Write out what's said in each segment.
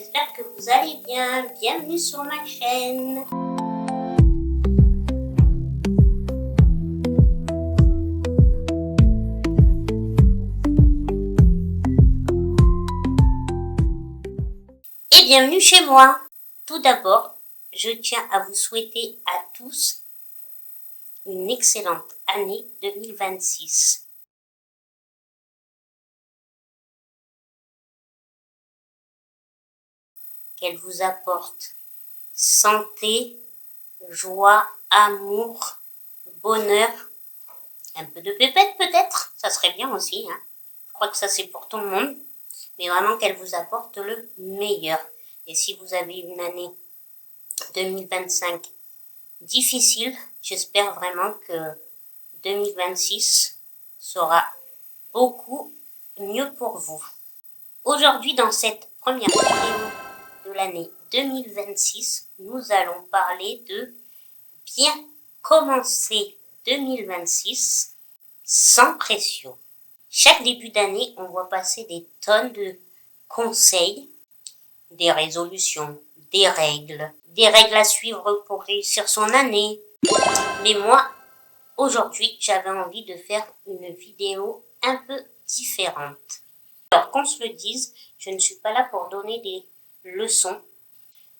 j'espère que vous allez bien. Bienvenue sur ma chaîne. Et bienvenue chez moi. Tout d'abord, je tiens à vous souhaiter à tous une excellente année 2026. Qu'elle vous apporte santé, joie, amour, bonheur, un peu de pépette peut-être, ça serait bien aussi, hein. Je crois que ça c'est pour tout le monde, mais vraiment qu'elle vous apporte le meilleur. Et si vous avez une année 2025 difficile, j'espère vraiment que 2026 sera beaucoup mieux pour vous. Aujourd'hui, dans cette première vidéo de l'année 2026, nous allons parler de bien commencer 2026 sans pression. Chaque début d'année, on voit passer des tonnes de conseils, des résolutions, des règles à suivre pour réussir son année. Mais moi, aujourd'hui, j'avais envie de faire une vidéo un peu différente. Alors, qu'on se le dise, je ne suis pas là pour donner des leçons,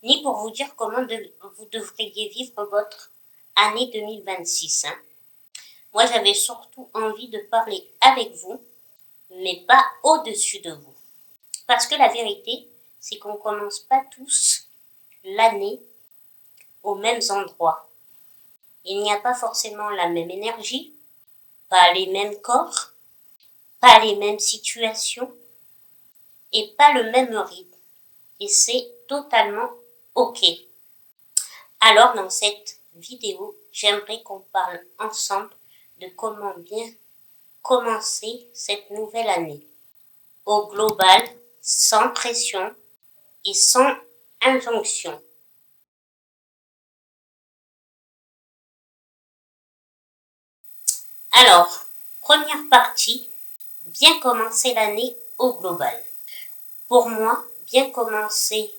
ni pour vous dire comment vous devriez vivre votre année 2026. Moi, j'avais surtout envie de parler avec vous, mais pas au-dessus de vous. Parce que la vérité, c'est qu'on commence pas tous l'année aux mêmes endroits. Il n'y a pas forcément la même énergie, pas les mêmes corps, pas les mêmes situations et pas le même rythme. Et c'est totalement OK. Alors, dans cette vidéo, j'aimerais qu'on parle ensemble de comment bien commencer cette nouvelle année. Au global, sans pression et sans injonction. Alors, première partie, bien commencer l'année au global. Pour moi, bien commencer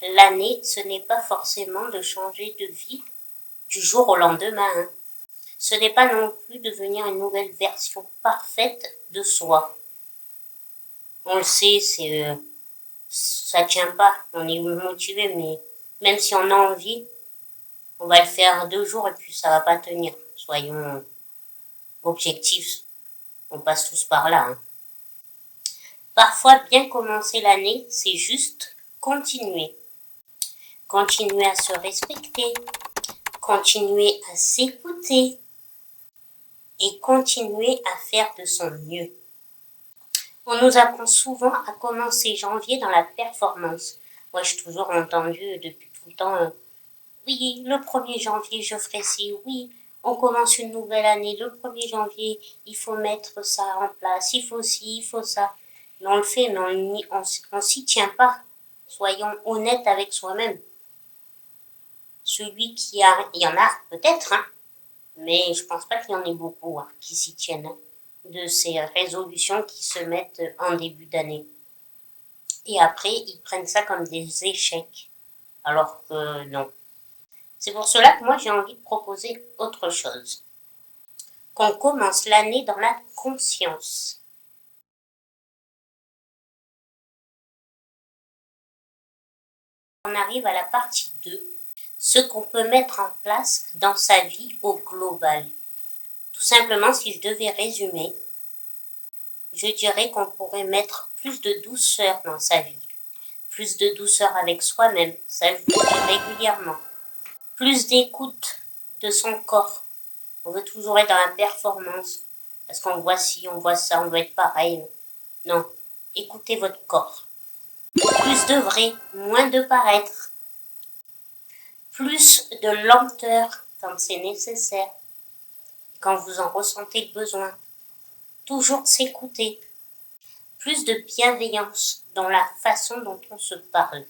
l'année, ce n'est pas forcément de changer de vie du jour au lendemain. Ce n'est pas non plus devenir une nouvelle version parfaite de soi. On le sait, ça tient pas. On est motivé, mais même si on a envie, on va le faire 2 jours et puis ça va pas tenir. Soyons objectifs. On passe tous par là. Parfois, bien commencer l'année, c'est juste continuer. Continuer à se respecter, continuer à s'écouter et continuer à faire de son mieux. On nous apprend souvent à commencer janvier dans la performance. Moi, j'ai toujours entendu depuis tout le temps, oui, le 1er janvier, je ferai ci, oui, on commence une nouvelle année, le 1er janvier, il faut mettre ça en place, il faut ci, il faut ça. Mais on le fait, mais on s'y tient pas. Soyons honnêtes avec soi-même. Celui il y en a peut-être, mais je pense pas qu'il y en ait beaucoup qui s'y tiennent, de ces résolutions qui se mettent en début d'année. Et après, ils prennent ça comme des échecs, alors que non. C'est pour cela que moi, j'ai envie de proposer autre chose. Qu'on commence l'année dans la conscience. On arrive à la partie 2, ce qu'on peut mettre en place dans sa vie au global. Tout simplement, si je devais résumer, je dirais qu'on pourrait mettre plus de douceur dans sa vie, plus de douceur avec soi-même, ça je le dis régulièrement, plus d'écoute de son corps. On veut toujours être dans la performance, parce qu'on voit ci, on voit ça, on veut être pareil. Non, écoutez votre corps. Plus de vrai, moins de paraître. Plus de lenteur quand c'est nécessaire, quand vous en ressentez le besoin. Toujours s'écouter. Plus de bienveillance dans la façon dont on se parle.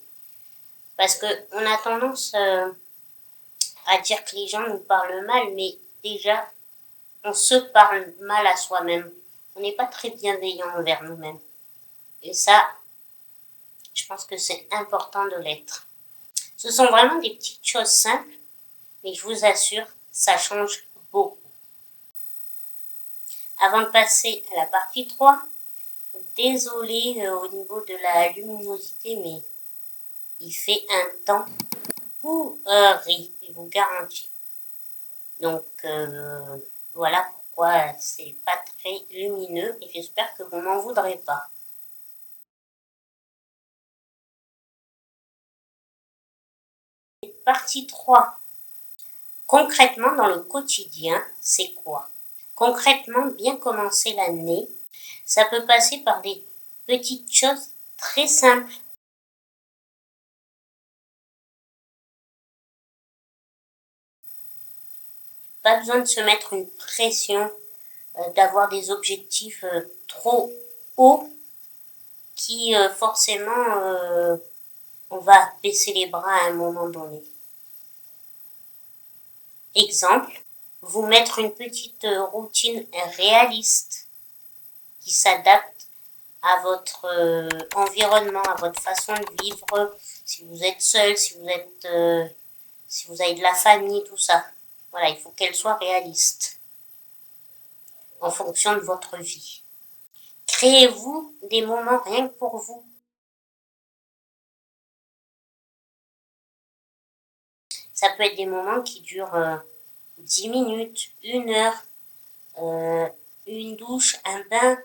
Parce que on a tendance à dire que les gens nous parlent mal, mais déjà, on se parle mal à soi-même. On n'est pas très bienveillant envers nous-mêmes. Et ça, Je pense que c'est important de l'être. Ce sont vraiment des petites choses simples, mais je vous assure, ça change beaucoup. Avant de passer à la partie 3, désolé au niveau de la luminosité, mais il fait un temps pourri, je vous garantis. Donc voilà pourquoi c'est pas très lumineux et j'espère que vous m'en voudrez pas. Partie 3. Concrètement, dans le quotidien, c'est quoi? Concrètement, bien commencer l'année, ça peut passer par des petites choses très simples. Pas besoin de se mettre une pression, d'avoir des objectifs trop hauts qui forcément on va baisser les bras à un moment donné. Exemple, vous mettre une petite routine réaliste qui s'adapte à votre environnement, à votre façon de vivre, si vous êtes seul, si vous avez de la famille, tout ça. Voilà, il faut qu'elle soit réaliste en fonction de votre vie. Créez-vous des moments rien que pour vous. Ça peut être des moments qui durent 10 minutes, 1 heure, une douche, un bain.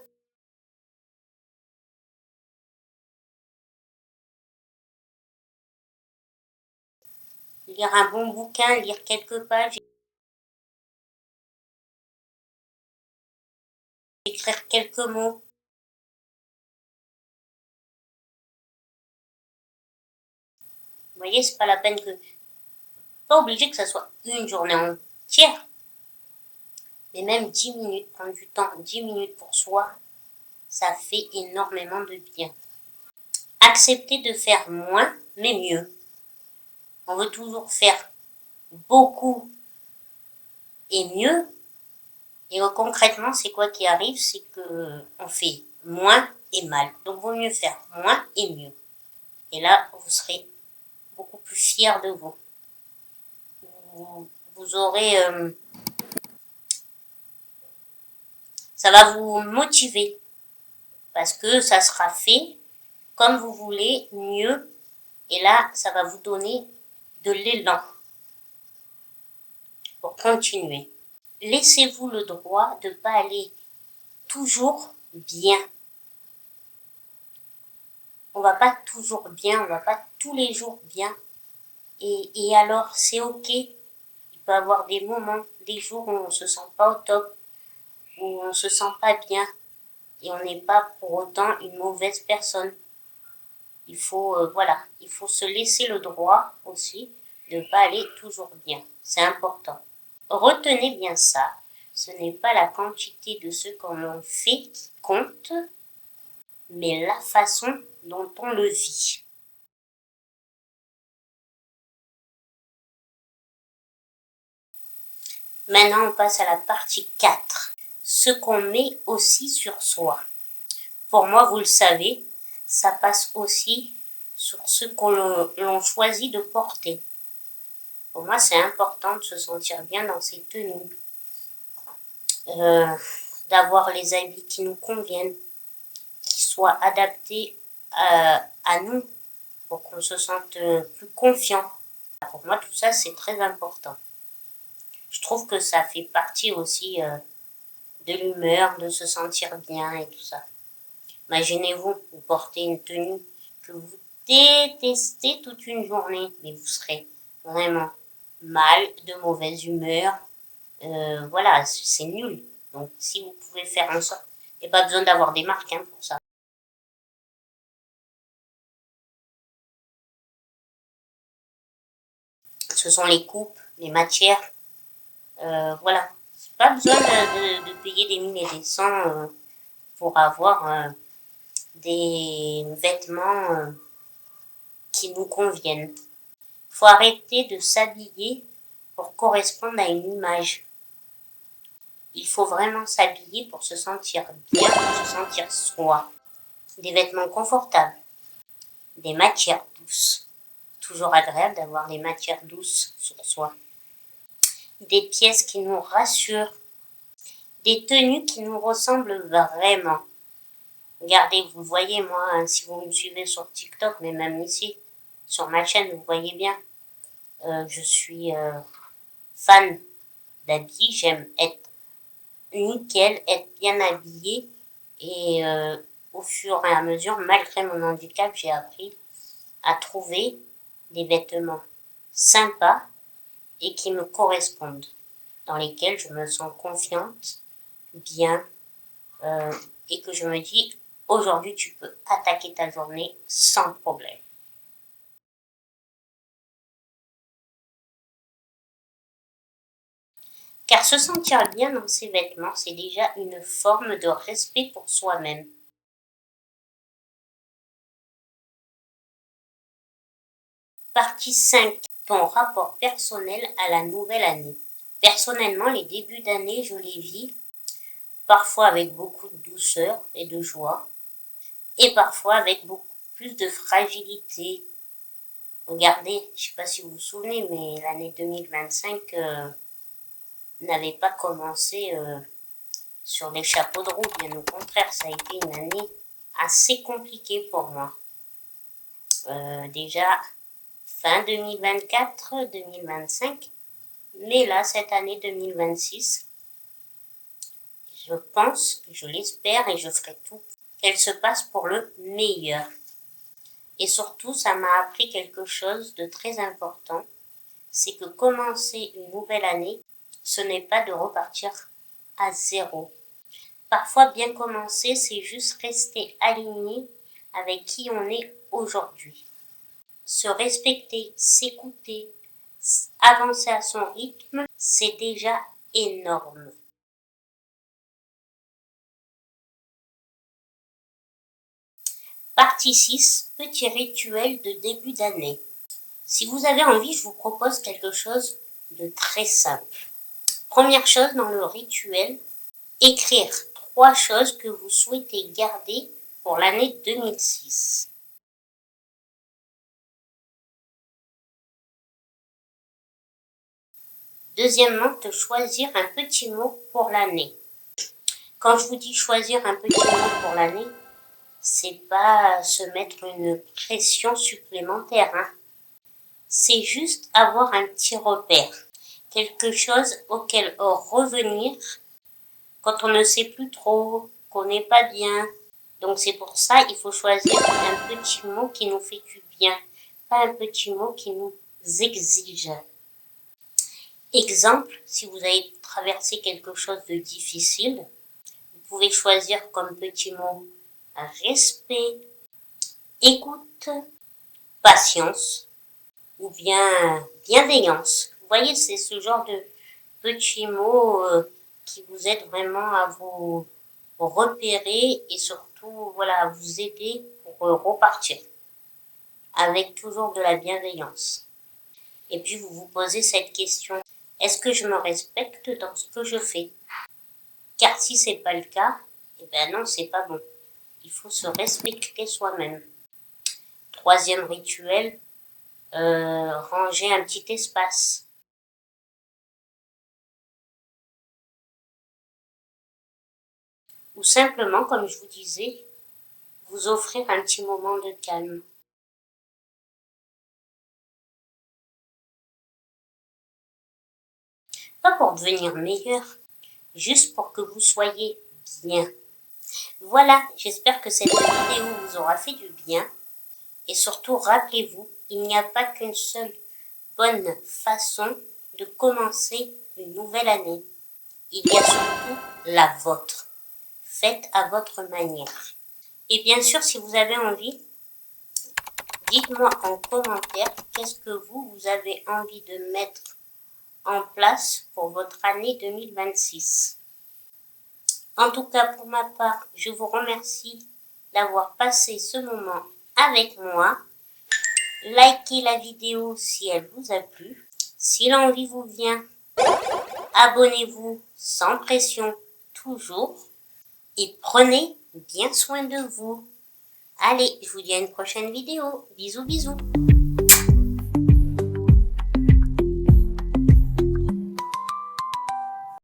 Lire un bon bouquin, lire quelques pages, écrire quelques mots. Vous voyez, c'est pas la peine que... Pas obligé que ça soit une journée entière. Mais même 10 minutes, prendre du temps, 10 minutes pour soi, ça fait énormément de bien. Accepter de faire moins, mais mieux. On veut toujours faire beaucoup et mieux. Et concrètement, c'est quoi qui arrive? C'est que on fait moins et mal. Donc, vaut mieux faire moins et mieux. Et là, vous serez beaucoup plus fiers de vous. Vous aurez... ça va vous motiver. Parce que ça sera fait comme vous voulez, mieux. Et là, ça va vous donner de l'élan pour continuer. Laissez-vous le droit de ne pas aller toujours bien. On va pas toujours bien, on va pas tous les jours bien. Et alors, c'est ok. Il peut y avoir des moments, des jours où on se sent pas au top, où on se sent pas bien. Et on n'est pas pour autant une mauvaise personne. Il faut, il faut se laisser le droit aussi de ne pas aller toujours bien. C'est important. Retenez bien ça. Ce n'est pas la quantité de ce qu'on fait qui compte, mais la façon dont on le vit. Maintenant, on passe à la partie 4. Ce qu'on met aussi sur soi. Pour moi, vous le savez, ça passe aussi sur ce l'on choisit de porter. Pour moi, c'est important de se sentir bien dans ses tenues, d'avoir les habits qui nous conviennent, qui soient adaptés à nous, pour qu'on se sente plus confiant. Pour moi, tout ça, c'est très important. Je trouve que ça fait partie aussi de l'humeur, de se sentir bien et tout ça. Imaginez-vous, vous portez une tenue que vous détestez toute une journée, mais vous serez vraiment mal, de mauvaise humeur. Voilà, c'est nul. Donc, si vous pouvez faire en sorte, il n'y a pas besoin d'avoir des marques pour ça. Ce sont les coupes, les matières. Voilà. C'est pas besoin de payer des mille et des cents pour avoir des vêtements qui nous conviennent. Il faut arrêter de s'habiller pour correspondre à une image. Il faut vraiment s'habiller pour se sentir bien, pour se sentir soi. Des vêtements confortables, des matières douces. Toujours agréable d'avoir des matières douces sur soi. Des pièces qui nous rassurent. Des tenues qui nous ressemblent vraiment. Regardez, vous voyez, moi, hein, si vous me suivez sur TikTok, mais même ici, sur ma chaîne, vous voyez bien, je suis fan d'habits, j'aime être nickel, être bien habillée, et au fur et à mesure, malgré mon handicap, j'ai appris à trouver des vêtements sympas et qui me correspondent, dans lesquels je me sens confiante, bien, et que je me dis, aujourd'hui tu peux attaquer ta journée sans problème. Car se sentir bien dans ses vêtements, c'est déjà une forme de respect pour soi-même. Partie 5. Ton rapport personnel à la nouvelle année. Personnellement, les débuts d'année, je les vis parfois avec beaucoup de douceur et de joie, et parfois avec beaucoup plus de fragilité. Regardez, je ne sais pas si vous vous souvenez, mais l'année 2025 n'avait pas commencé sur des chapeaux de roue, bien au contraire, ça a été une année assez compliquée pour moi. Déjà, fin 2024, 2025, mais là, cette année 2026, je pense, je l'espère et je ferai tout qu'elle se passe pour le meilleur. Et surtout, ça m'a appris quelque chose de très important, c'est que commencer une nouvelle année, ce n'est pas de repartir à zéro. Parfois, bien commencer, c'est juste rester aligné avec qui on est aujourd'hui. Se respecter, s'écouter, avancer à son rythme, c'est déjà énorme. Partie 6, petit rituel de début d'année. Si vous avez envie, je vous propose quelque chose de très simple. Première chose dans le rituel, écrire 3 choses que vous souhaitez garder pour l'année 2006. Deuxièmement, de choisir un petit mot pour l'année. Quand je vous dis choisir un petit mot pour l'année, c'est pas se mettre une pression supplémentaire, hein. C'est juste avoir un petit repère, quelque chose auquel revenir quand on ne sait plus trop, qu'on n'est pas bien. Donc c'est pour ça il faut choisir un petit mot qui nous fait du bien, pas un petit mot qui nous exige. Exemple, si vous avez traversé quelque chose de difficile, vous pouvez choisir comme petit mot respect, écoute, patience ou bien bienveillance. Vous voyez, c'est ce genre de petits mots qui vous aident vraiment à vous repérer et surtout voilà, à vous aider pour repartir avec toujours de la bienveillance. Et puis vous vous posez cette question, est-ce que je me respecte dans ce que je fais? Car si c'est pas le cas, eh ben non, c'est pas bon. Il faut se respecter soi-même. Troisième rituel, ranger un petit espace. Ou simplement, comme je vous disais, vous offrir un petit moment de calme. Pas pour devenir meilleur, juste pour que vous soyez bien. Voilà, j'espère que cette vidéo vous aura fait du bien. Et surtout, rappelez-vous, il n'y a pas qu'une seule bonne façon de commencer une nouvelle année. Il y a surtout la vôtre. Faites à votre manière. Et bien sûr, si vous avez envie, dites-moi en commentaire qu'est-ce que vous avez envie de mettre en place pour votre année 2026. En tout cas, pour ma part, je vous remercie d'avoir passé ce moment avec moi. Likez la vidéo si elle vous a plu. Si l'envie vous vient, abonnez-vous sans pression toujours. Et prenez bien soin de vous. Allez, je vous dis à une prochaine vidéo. Bisous bisous.